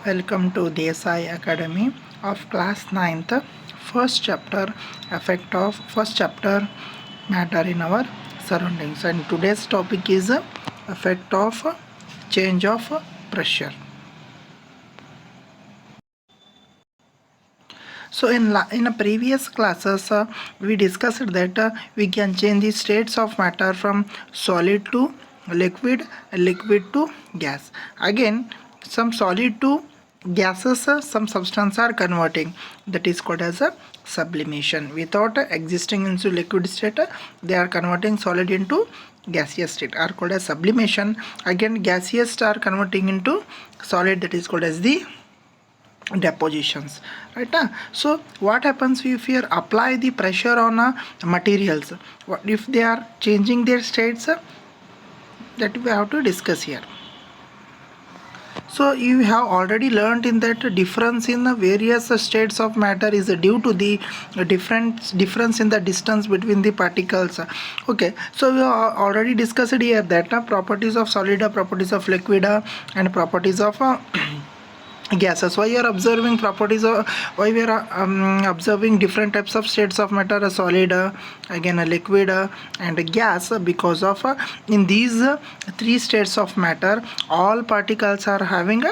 Welcome to Desai Academy of Class 9th, first chapter first chapter matter in our surroundings, and today's topic is effect of change of pressure. So in a previous classes we discussed that we can change the states of matter from solid to liquid, liquid to gas. Again, some solid to gases, some substance are converting, that is called as a sublimation. Without existing into liquid state, they are converting solid into gaseous state, are called as sublimation. Again, gaseous are converting into solid, that is called as the depositions, right? So what happens if you apply the pressure on materials? What if they are changing their states? That we have to discuss here. So you have already learned in that difference in the various states of matter is due to the difference in the distance between the particles. Okay, so we have already discussed here that properties of solid, properties of liquid, and properties of gases. Why you are observing properties of, why we are observing different types of states of matter, a solid, again a liquid, and a gas? Because of in these three states of matter, all particles are having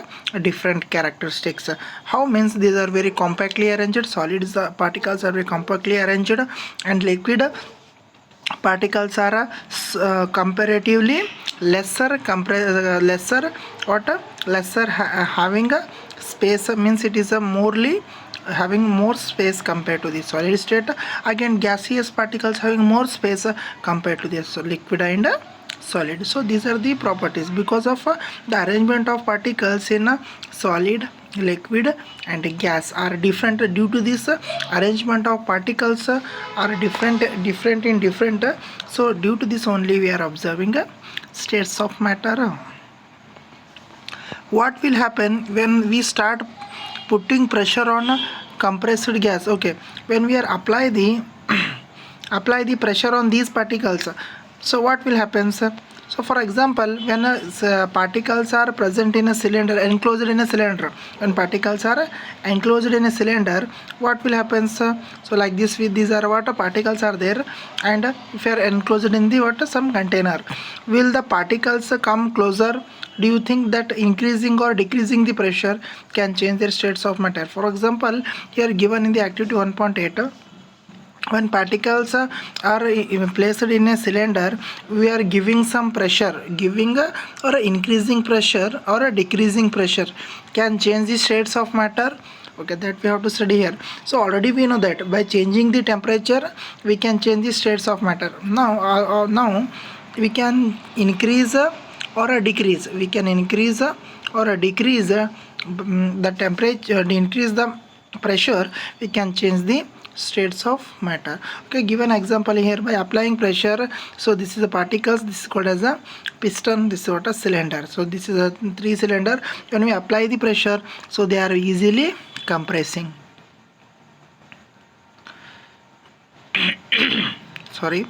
different characteristics. How means these are very compactly arranged, solids particles are very compactly arranged, and liquid particles are comparatively lesser having a space, means it is a morely having more space compared to the solid state. Again, gaseous particles having more space compared to the liquid and solid. So these are the properties because of the arrangement of particles in solid, liquid and gas are different. Due to this arrangement of particles are different in different, so due to this only we are observing states of matter. What will happen when we start putting pressure on compressed gas? Okay, when we are apply the apply the pressure on these particles, so what will happen, sir? So for example, when particles are present in a cylinder, enclosed in a cylinder, when particles are enclosed in a cylinder, what will happen, sir? So like this, with these are what particles are there, and if you are enclosed in the what some container, will the particles come closer? Do you think that increasing or decreasing the pressure can change their states of matter? For example, here given in the activity 1.8, when particles are placed in a cylinder, we are giving some pressure, giving or increasing pressure or a decreasing pressure can change the states of matter. Okay, that we have to study here. So already we know that by changing the temperature we can change the states of matter. Now we can increase or a decrease, we can increase or a decrease the temperature, increase the pressure, we can change the states of matter. Okay, give an example here. By applying pressure, so this is the particles, this is called as a piston, this is what a cylinder. So this is a 3 cylinder. When we apply the pressure, so they are easily compressing. Sorry,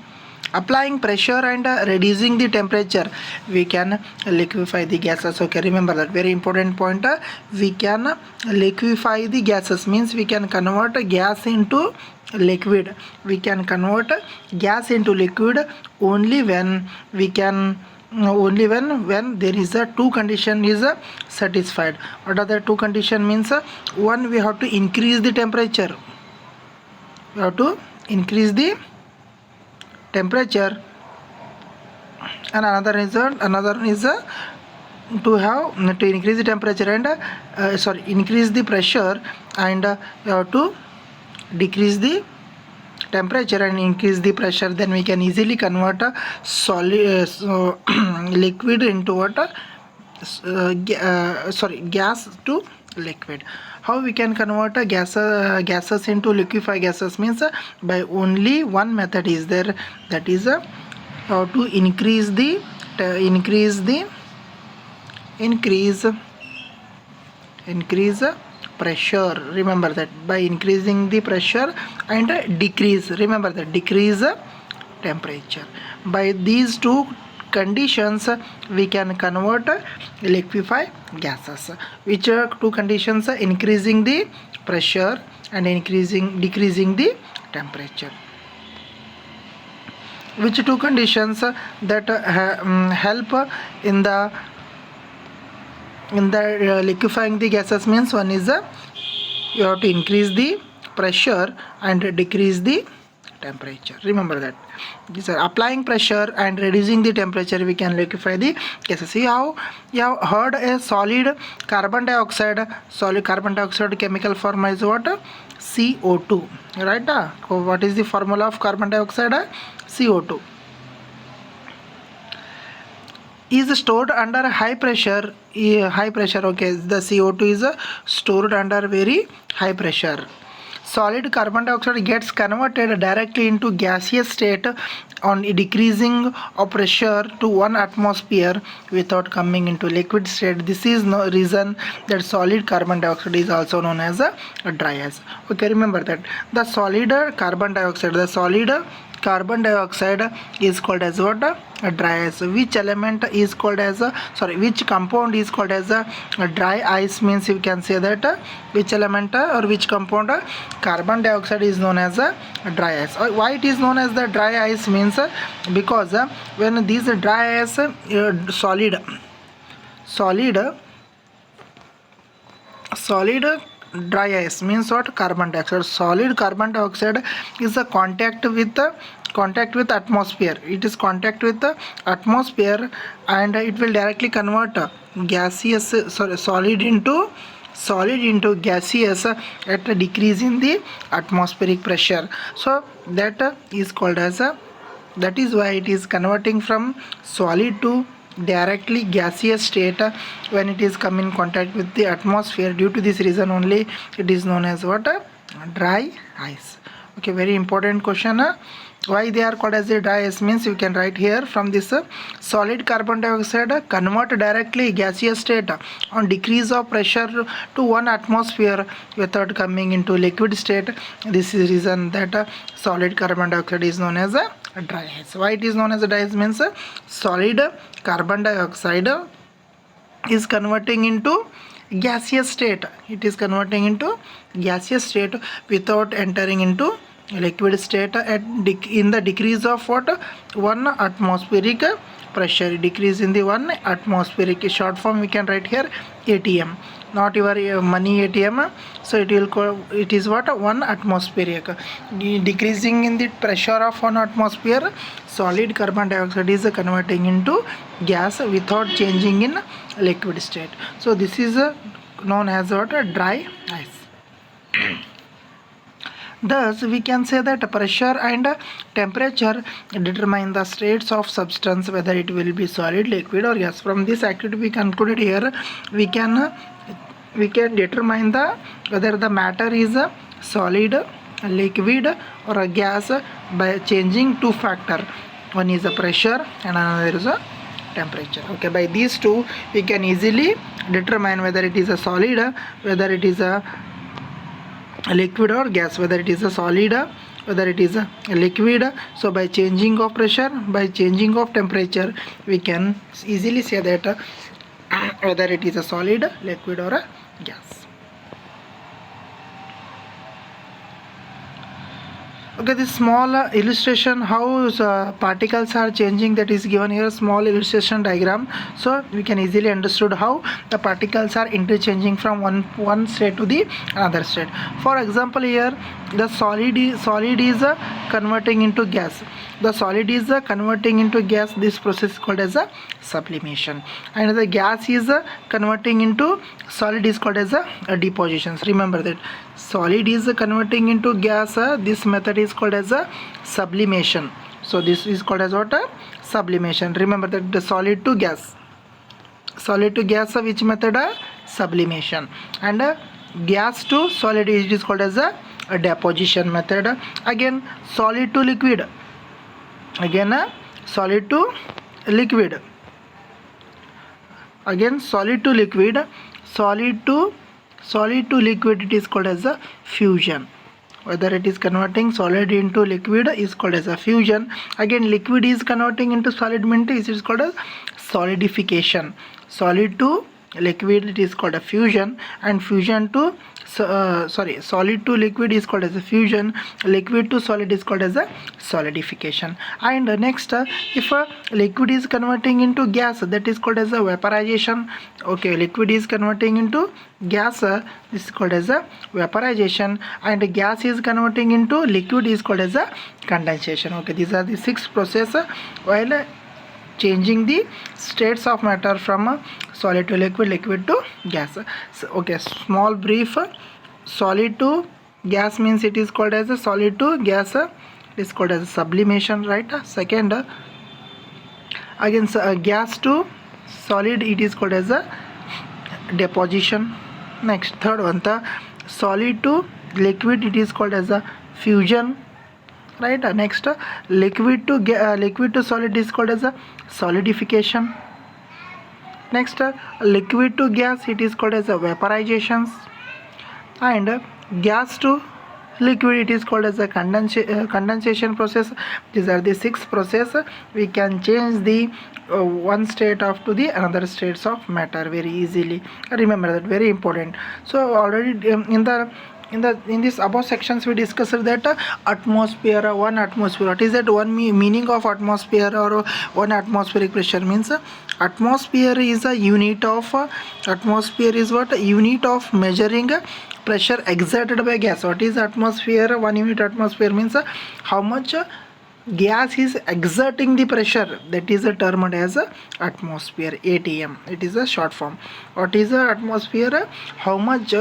applying pressure and reducing the temperature, we can liquefy the gases. Okay, remember that very important point. We can liquefy the gases, means we can convert gas into liquid. We can convert gas into liquid only when we can, only when there is a two condition is satisfied. What are the two condition? Means one, we have to increase the temperature, we have to increase the temperature, and another is to increase the temperature and increase the pressure, and you have to decrease the temperature and increase the pressure. Then we can easily convert a solid liquid into what gas to liquid. How we can convert a gases into liquefied gases? Means by only one method is there, that is how to increase pressure. Remember that by increasing the pressure and decrease, remember that decrease temperature. By these two conditions we can convert liquefy gases. Which two conditions? Increasing the pressure and decreasing the temperature. Which two conditions that help in the liquefying the gases means, one is you have to increase the pressure and decrease the temperature. Remember that. These are applying pressure and reducing the temperature, we can liquefy the gases. See how you have heard a solid carbon dioxide. Solid carbon dioxide chemical formula is what? CO2. Right? So what is the formula of carbon dioxide? CO2. Is stored under high pressure. Okay, the CO2 is stored under very high pressure. Solid carbon dioxide gets converted directly into gaseous state on decreasing of pressure to 1 atmosphere without coming into liquid state. This is no reason that solid carbon dioxide is also known as a dry ice. Okay, remember that the solid carbon dioxide is called as what? A dry ice. Which element is called as which compound is called as a dry ice means, you can say that which element or which compound? Carbon dioxide is known as a dry ice. Why it is known as the dry ice means, because when these dry ice solid dry ice means what? Carbon dioxide. Solid carbon dioxide is a contact with atmosphere. It is contact with the atmosphere, and it will directly convert solid into gaseous at a decrease in the atmospheric pressure. So that is called as that is why it is converting from solid to directly gaseous state when it is come in contact with the atmosphere. Due to this reason only it is known as what? Dry ice. Okay, very important question. Why they are called as a dry ice means, you can write here from this. Solid carbon dioxide convert directly gaseous state on decrease of pressure to 1 atmosphere without coming into liquid state. This is reason that solid carbon dioxide is known as a dry ice. Why it is known as a dry ice means, solid carbon dioxide is converting into gaseous state. It is converting into gaseous state without entering into liquid state in the decrease of what? 1 atmospheric pressure. Decrease in the 1 atmospheric. Short form we can write here ATM, not your money ATM. So it is what? 1 atmospheric. Decreasing in the pressure of 1 atmosphere, solid carbon dioxide is converting into gas without changing in liquid state. So this is known as what? Dry ice. Thus, we can say that pressure and temperature determine the states of substance, whether it will be solid, liquid or gas. From this activity we concluded here, we can determine whether the matter is a solid, liquid or a gas by changing two factor. One is a pressure and another is a temperature. Okay, by these two we can easily determine whether it is a solid, whether it is a liquid or gas, whether it is a solid, whether it is a liquid. So by changing of pressure, by changing of temperature, we can easily say that whether it is a solid, liquid or a gas. Okay, this small illustration how particles are changing, that is given here, small illustration diagram. So we can easily understood how the particles are interchanging from one state to the another state. For example, here the solid is converting into gas. The solid is converting into gas. This process is called as a sublimation, and the gas is converting into solid is called as a deposition. Remember that solid is converting into gas. This method is called as a sublimation. So this is called as what? Sublimation. Remember that the solid to gas, which method? Sublimation. And gas to solid, it is called as a deposition method. Again solid to liquid, solid to liquid, again solid to liquid, solid to liquid, it is called as a fusion. whether it is converting solid into liquid is called as a fusion. Again, liquid is converting into solid means it is called as solidification. Solid to liquid it is called a fusion, and fusion to solid to liquid is called as a fusion, liquid to solid is called as a solidification. And next, if a liquid is converting into gas, that is called as a vaporization. Okay, liquid is converting into gas, this is called as a vaporization, and gas is converting into liquid is called as a condensation. Okay, these are the 6 processes while changing the states of matter from solid to liquid, liquid to gas. So, okay, small brief. Solid to gas means it is called as a solid to gas, it is called as a sublimation, right? Second, again gas to solid it is called as a deposition. Next, third one, the solid to liquid it is called as a fusion, right? Next, liquid to solid is called as a solidification. Next, liquid to gas it is called as a vaporizations, and gas to liquid it is called as a condensation process. These are the 6 processes we can change the one state of to the another states of matter very easily. Remember that, very important. So already in this above sections we discussed that atmosphere, one atmosphere. What is that one meaning of atmosphere or one atmospheric pressure means? Atmosphere is a unit of atmosphere is what? Unit of measuring pressure exerted by gas. What is atmosphere? 1 unit atmosphere means how much gas is exerting the pressure, that is termed as atmosphere, ATM. It is a short form. What is atmosphere? How much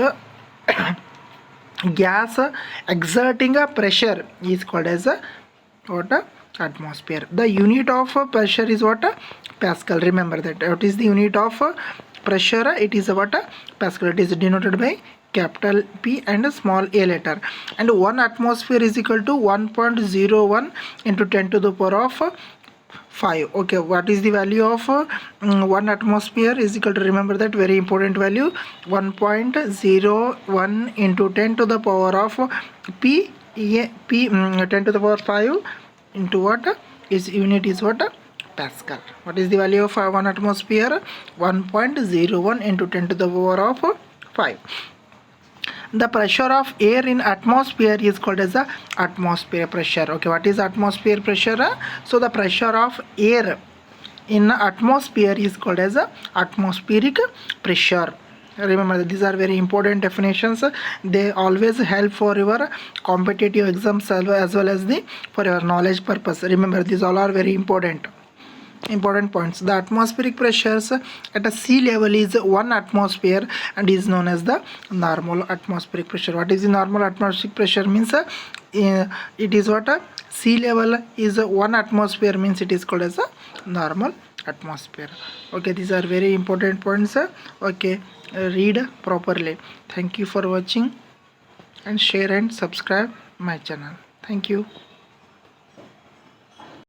gas exerting a pressure is called as what? Atmosphere. The unit of pressure is what? Pascal. Remember that. What is the unit of pressure? It is what? Pascal. It is denoted by capital P and small a letter. And 1 atmosphere is equal to 1.01 into 10 to the power of 5. Okay, what is the value of 1 atmosphere is equal to, remember that very important value, 1.01 into 10 to the power of P 10 to the power 5 into what is unit is what? Pascal. What is the value of 1 atmosphere? 1.01 into 10 to the power of 5. The pressure of air in atmosphere is called as the atmosphere pressure. Okay, what is atmosphere pressure? So the pressure of air in atmosphere is called as the atmospheric pressure. Remember that these are very important definitions. They always help for your competitive exams as well as the for your knowledge purpose. Remember, these all are very important points. The atmospheric pressures at a sea level is 1 atmosphere and is known as the normal atmospheric pressure. What is the normal atmospheric pressure means? It is what? Sea level is 1 atmosphere means it is called as a normal atmosphere. Okay, these are very important points. Okay, read properly. Thank you for watching, and share and subscribe my channel. Thank you.